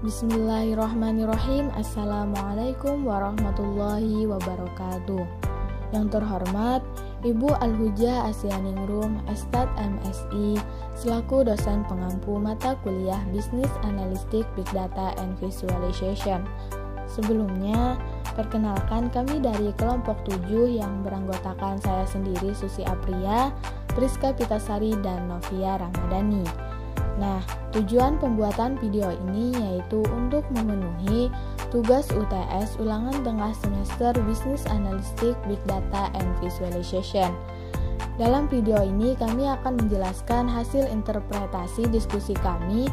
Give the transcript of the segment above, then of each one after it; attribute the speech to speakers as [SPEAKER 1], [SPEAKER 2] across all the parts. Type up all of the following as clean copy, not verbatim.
[SPEAKER 1] Bismillahirrahmanirrahim. Assalamualaikum warahmatullahi wabarakatuh. Yang terhormat Ibu Al-Hujah Asyaningrum, Estad MSI, selaku dosen pengampu mata kuliah Business Analytics, Big Data and Visualization. Sebelumnya, perkenalkan kami dari kelompok 7 yang beranggotakan saya sendiri, Susi Apria, Priska Pitasari, dan Novia Ramadhani. Nah, tujuan pembuatan video ini yaitu untuk memenuhi tugas UTS ulangan tengah semester Business Analytics, Big Data and Visualization. Dalam video ini kami akan menjelaskan hasil interpretasi diskusi kami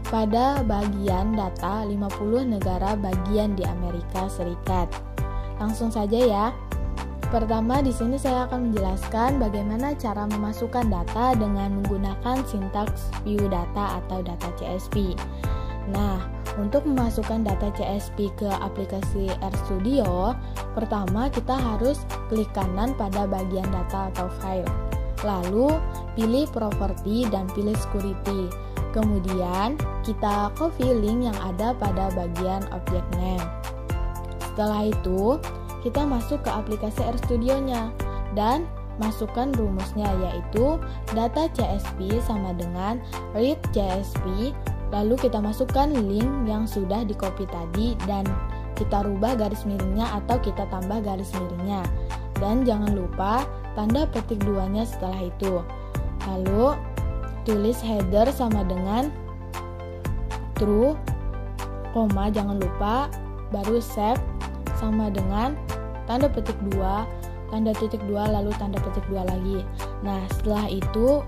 [SPEAKER 1] pada bagian data 50 negara bagian di Amerika Serikat. Langsung saja ya. Pertama, di sini saya akan menjelaskan bagaimana cara memasukkan data dengan menggunakan sintaks view data atau data CSV. Nah, untuk memasukkan data CSV ke aplikasi RStudio, pertama kita harus klik kanan pada bagian data atau file. Lalu, pilih property dan pilih security. Kemudian, kita copy link yang ada pada bagian object name. Setelah itu, kita masuk ke aplikasi RStudio-nya dan masukkan rumusnya, yaitu data CSV sama dengan read CSV. Lalu kita masukkan link yang sudah di-copy tadi dan kita rubah garis miringnya atau kita tambah garis miringnya. Dan jangan lupa tanda petik 2-nya setelah itu. Lalu tulis header sama dengan true, koma jangan lupa, baru save sama dengan tanda petik 2, tanda titik 2, lalu tanda petik 2 lagi. Nah, setelah itu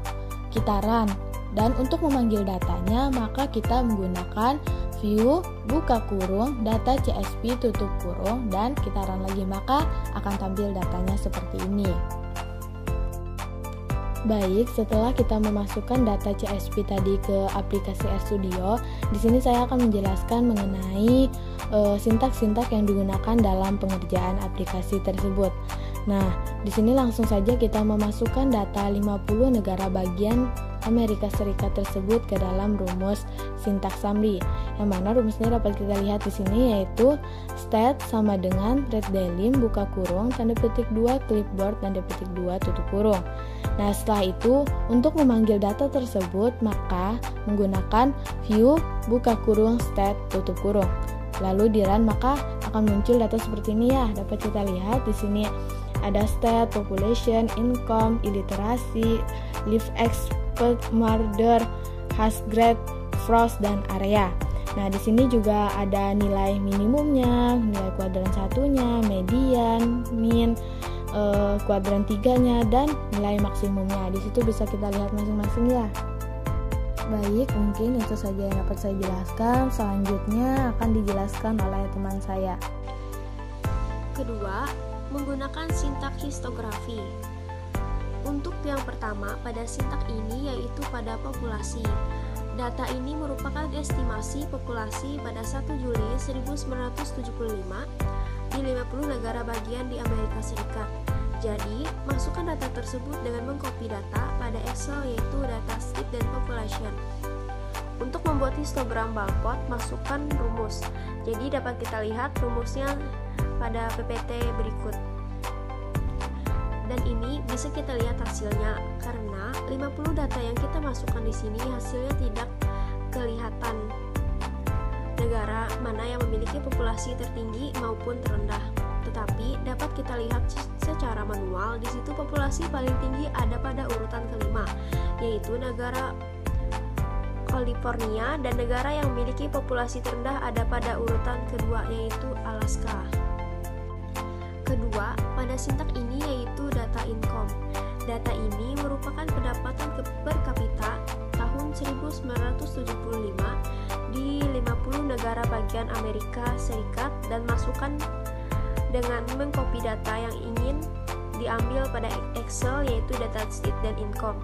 [SPEAKER 1] kita run. Dan untuk memanggil datanya, maka kita menggunakan view, buka kurung, data CSV, tutup kurung, dan kita run lagi, maka akan tampil datanya seperti ini. Baik, setelah kita memasukkan data CSV tadi ke aplikasi RStudio, di sini saya akan menjelaskan mengenai sintaks-sintaks yang digunakan dalam pengerjaan aplikasi tersebut. Nah, di sini langsung saja kita memasukkan data 50 negara bagian Amerika Serikat tersebut ke dalam rumus sintaks summary. Yang mana rumusnya dapat kita lihat di sini, yaitu stat sama dengan read delim, buka kurung, tanda petik 2, clipboard, tanda petik 2, tutup kurung. Nah, setelah itu untuk memanggil data tersebut maka menggunakan view, buka kurung, stat, tutup kurung. Lalu di run, maka akan muncul data seperti ini ya. Dapat kita lihat di sini ada stat, population, income, illiterasi, life expect, murder, hash grade, frost, dan area. Nah, di sini juga ada nilai minimumnya, nilai kuadran 1-nya, median, min, kuadran 3-nya, dan nilai maksimumnya. Di situ bisa kita lihat masing-masing ya. Baik, mungkin itu saja yang dapat saya jelaskan. Selanjutnya akan dijelaskan oleh teman saya.
[SPEAKER 2] Kedua, menggunakan sintaks histografi. Untuk yang pertama, pada sintaks ini yaitu pada populasi. Data ini merupakan estimasi populasi pada 1 Juli 1975 di 50 negara bagian di Amerika Serikat. Jadi, masukkan data tersebut dengan mengcopy data pada Excel, yaitu data state dan population. Untuk membuat histogram barcode, masukkan rumus. Jadi, dapat kita lihat rumusnya pada PPT berikut. Dan ini bisa kita lihat hasilnya, karena 50 data yang kita masukkan di sini hasilnya tidak kelihatan negara mana yang memiliki populasi tertinggi maupun terendah. Tetapi dapat kita lihat secara manual. Di situ populasi paling tinggi ada pada urutan kelima, yaitu negara California, dan negara yang memiliki populasi terendah ada pada urutan kedua, yaitu Alaska. Kedua, pada sintaks ini yaitu data income. Data ini merupakan pendapatan per kapita tahun 1975 di 50 negara bagian Amerika Serikat, dan masukkan dengan mengcopy data yang ingin diambil pada Excel, yaitu data state dan income.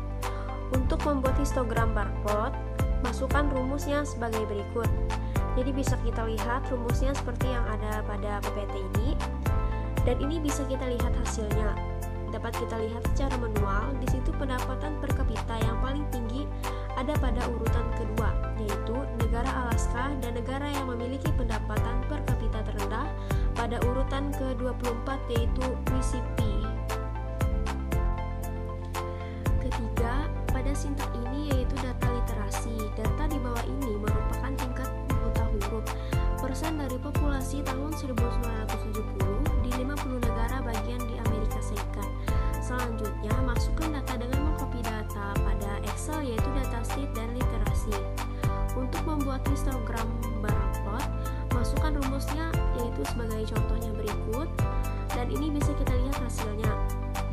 [SPEAKER 2] Untuk membuat histogram barcode, masukkan rumusnya sebagai berikut. Jadi bisa kita lihat rumusnya seperti yang ada pada PPT ini. Dan ini bisa kita lihat hasilnya. Dapat kita lihat secara manual, di situ pendapatan per kapita yang paling tinggi ada pada urutan kedua, yaitu negara Alaska dan negara yang urutan ke-24 yaitu Mississippi. Ketiga, pada sintak ini yaitu data literasi. Data di bawah ini merupakan tingkat buta huruf persen dari populasi tahun 1970 di 50 negara bagian di Amerika Serikat. Selanjutnya, masukkan data dengan mengcopy data pada Excel yaitu data sheet dan literasi. Untuk membuat histogram bar plot, masukkan rumusnya yaitu sebagai contohnya berikut, dan ini bisa kita lihat hasilnya.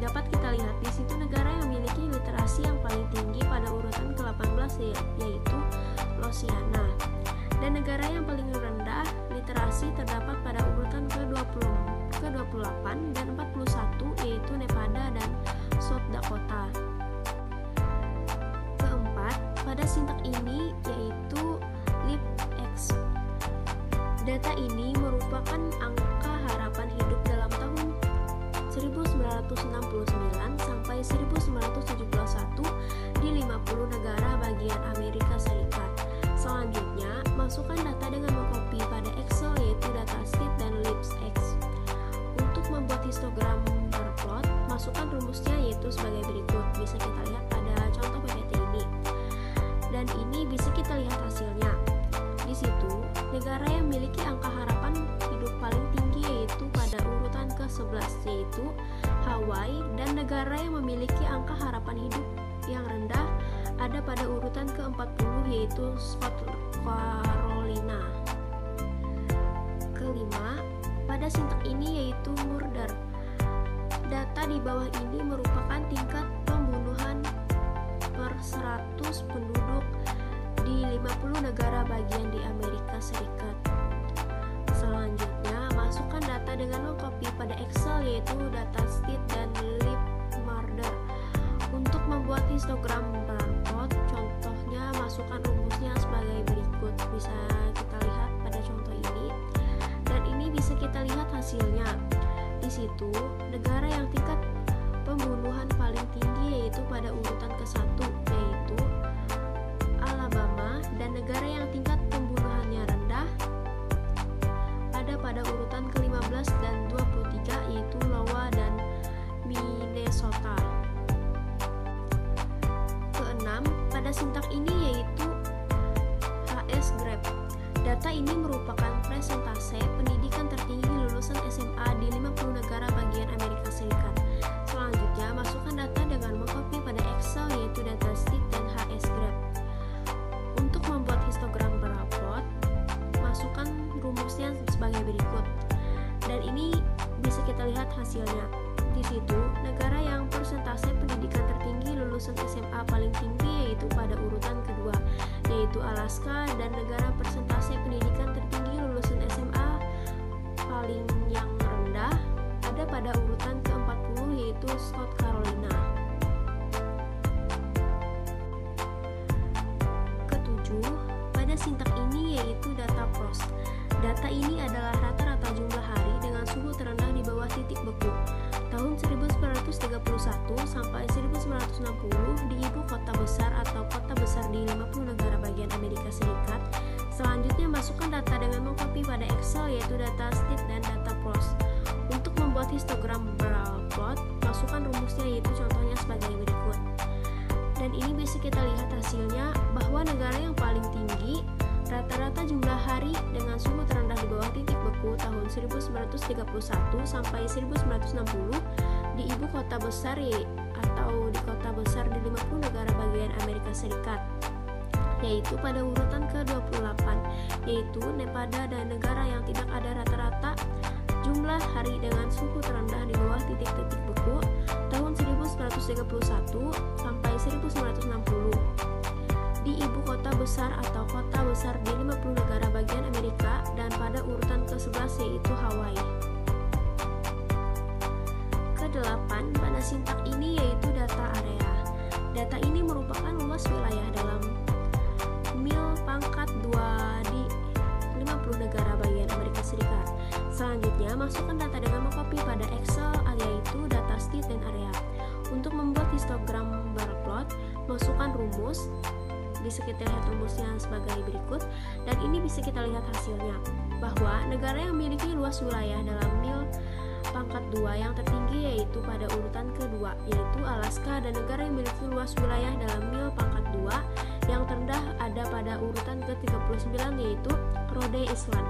[SPEAKER 2] Dapat kita lihat di situ negara yang memiliki literasi yang paling tinggi pada urutan ke-18 yaitu Louisiana, dan negara yang paling rendah literasi terdapat pada urutan ke-28 dan 41 yaitu Nevada dan South Dakota. Keempat, pada sintak ini yaitu LibX. Data ini merupakan angka harapan hidup dalam tahun 1969 sampai 1971 di 50 negara bagian Amerika Serikat. Selanjutnya, masukkan data dengan mengcopy pada Excel yaitu datasheet dan LibX. Untuk membuat histogram bar plot, masukkan rumusnya yaitu sebagai berikut. Bisa kita lihat pada contoh PPT ini. Dan ini bisa kita lihat hasilnya. Di situ, negara yang memiliki angka harapan hidup paling tinggi yaitu pada urutan ke-11 yaitu Hawaii, dan negara yang memiliki angka harapan hidup yang rendah ada pada urutan ke-40 yaitu South Carolina. Kelima, pada sintak ini yaitu murder. Data di bawah ini merupakan tingkat pembunuhan per 100 penduduk di 50 negara bagian di Amerika Serikat. Selanjutnya, masukkan data dengan mengcopy pada Excel yaitu datasheet dan libmurder. Untuk membuat histogram bar plot, contohnya masukkan rumusnya sebagai berikut. Bisa kita lihat pada contoh ini, dan ini bisa kita lihat hasilnya. Di situ, negara yang tingkat pembunuhan paling tinggi yaitu pada urutan ke-1 yaitu Alabama, dan negara yang tingkat pembunuhannya rendah ada pada urutan ke-15 dan 23 yaitu Iowa dan Minnesota. Keenam, pada sintak ini yaitu HS Grade. Data ini merupakan presentase pendidikan tertinggi lulusan SMA di 50 negara bagian Amerika Serikat. Selanjutnya, masukkan data dengan mengcopy pada Excel yaitu datasheet dan HS Grade. Untuk membuat histogram bar plot, masukkan rumusnya sebagai berikut. Dan ini bisa kita lihat hasilnya. Di situ, negara yang persentase pendidikan tertinggi lulusan SMA paling tinggi yaitu pada urutan kedua, yaitu Alaska, dan negara persentase pendidikan tertinggi lulusan SMA paling yang rendah ada pada urutan ke-40 yaitu South Carolina. Ketujuh, pada sintak ini yaitu data pros. Data ini adalah rata-rata jumlah hari dengan suhu terendah di bawah titik beku tahun 1931 sampai 1960 di ibu kota besar atau kota besar di 50 negara bagian Amerika Serikat. Selanjutnya, masukkan data dengan mengcopy pada Excel yaitu datasheet dan data pros. Untuk membuat histogram bar plot, masukkan rumusnya yaitu contohnya sebagai berikut. Dan ini bisa kita lihat hasilnya bahwa negara yang paling tinggi rata-rata jumlah hari dengan suhu terendah di bawah titik beku tahun 1931 sampai 1960 di ibu kota besar atau di kota besar di 50 negara bagian Amerika Serikat, yaitu pada urutan ke-28 yaitu Nevada, dan negara yang tidak ada rata-rata jumlah hari dengan suhu terendah di bawah titik-titik beku tahun 1931 sampai 1960 di ibu kota besar atau kota besar di 50 negara bagian Amerika, dan pada urutan ke-11 yaitu Hawaii. Ke-8, pada sintak ini yaitu data area. Data ini merupakan luas wilayah dalam mil pangkat 2 di 50 negara bagian Amerika Serikat. Selanjutnya, masukkan data dengan mengcopy pada Excel yaitu datasheet dan area. Untuk membuat histogram bar plot, masukkan rumus Bisa kita lihat rumusnya sebagai berikut, dan ini bisa kita lihat hasilnya, bahwa negara yang memiliki luas wilayah dalam mil pangkat 2 yang tertinggi yaitu pada urutan kedua, yaitu Alaska, dan negara yang memiliki luas wilayah dalam mil pangkat 2 yang terendah ada pada urutan ke-39 yaitu Rhode Island.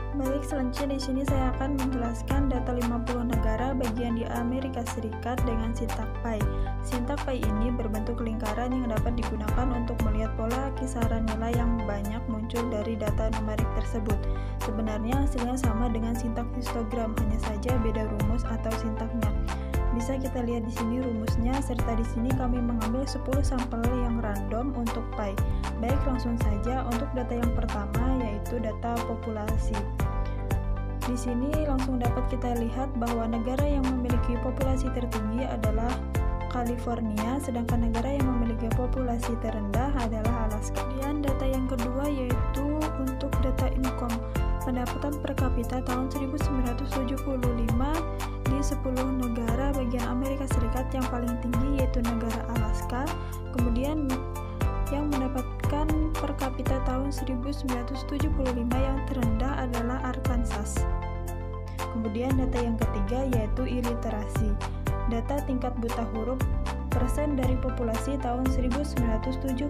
[SPEAKER 3] Baik, selanjutnya di sini saya akan menjelaskan data 50 negara bagian di Amerika Serikat dengan sintak pi. Sintak pi ini berbentuk lingkaran yang dapat digunakan untuk melihat pola kisaran nilai yang banyak muncul dari data numerik tersebut. Sebenarnya hasilnya sama dengan sintak histogram, hanya saja beda rumus atau sintaknya. Bisa kita lihat di sini rumusnya, serta di sini kami mengambil 10 sampel yang random untuk pi. Baik, langsung saja untuk data yang pertama yaitu data populasi. Di sini langsung dapat kita lihat bahwa negara yang memiliki populasi tertinggi adalah California, sedangkan negara yang memiliki populasi terendah adalah Alaska. Kemudian data yang kedua yaitu untuk data income. Pendapatan per kapita tahun 1975 di 10 negara bagian Amerika Serikat yang paling tinggi yaitu negara Alaska. Kemudian yang mendapatkan per kapita tahun 1975 yang terendah adalah Arkansas. Kemudian data yang ketiga yaitu iliterasi. Data tingkat buta huruf persen dari populasi tahun 1970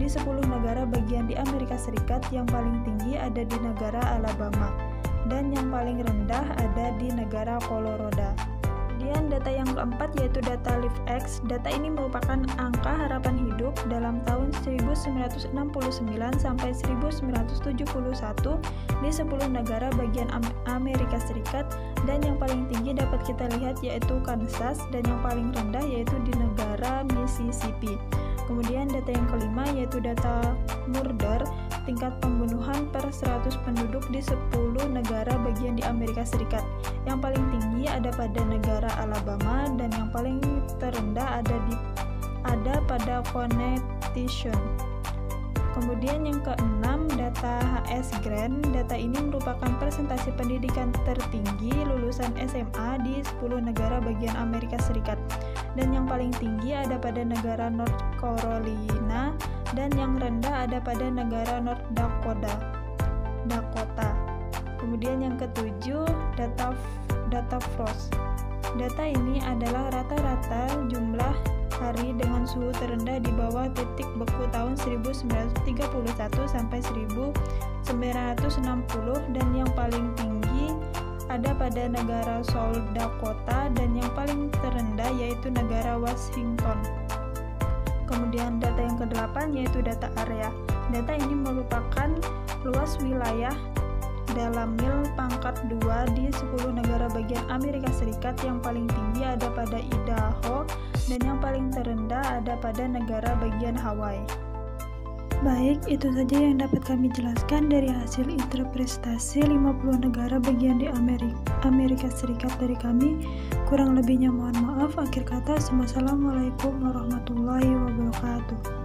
[SPEAKER 3] di 10 negara bagian di Amerika Serikat yang paling tinggi ada di negara Alabama dan yang paling rendah ada di negara Colorado. Kemudian data yang keempat yaitu data LiveX. Data ini merupakan angka harapan hidup dalam tahun 1969 sampai 1971 di 10 negara bagian Amerika Serikat, dan yang paling tinggi dapat kita lihat yaitu Kansas dan yang paling rendah yaitu di negara Mississippi. Kemudian data yang kelima yaitu data murder, tingkat pembunuhan per 100 penduduk di 10 negara bagian di Amerika Serikat. Yang paling tinggi ada pada negara Alabama dan yang paling terendah ada pada Connecticut. Kemudian yang keenam data HS Grant. Data ini merupakan presentasi pendidikan tertinggi lulusan SMA di 10 negara bagian Amerika Serikat. Dan yang paling tinggi ada pada negara North Carolina dan yang rendah ada pada negara North Dakota. Kemudian yang ketujuh data frost. Data ini adalah rata-rata jumlah hari dengan suhu terendah di bawah titik beku tahun 1931 sampai 1960, dan yang paling tinggi ada pada negara South Dakota dan yang paling terendah yaitu negara Washington. Kemudian data yang ke-8 yaitu data area. Data ini merupakan luas wilayah dalam mil pangkat 2 di 10 negara bagian Amerika Serikat. Yang paling tinggi ada pada Idaho dan yang paling terendah ada pada negara bagian Hawaii. Baik, itu saja yang dapat kami jelaskan dari hasil interpretasi 50 negara bagian di Amerika Serikat dari kami. Kurang lebihnya mohon maaf. Akhir kata, wassalamualaikum warahmatullahi wabarakatuh.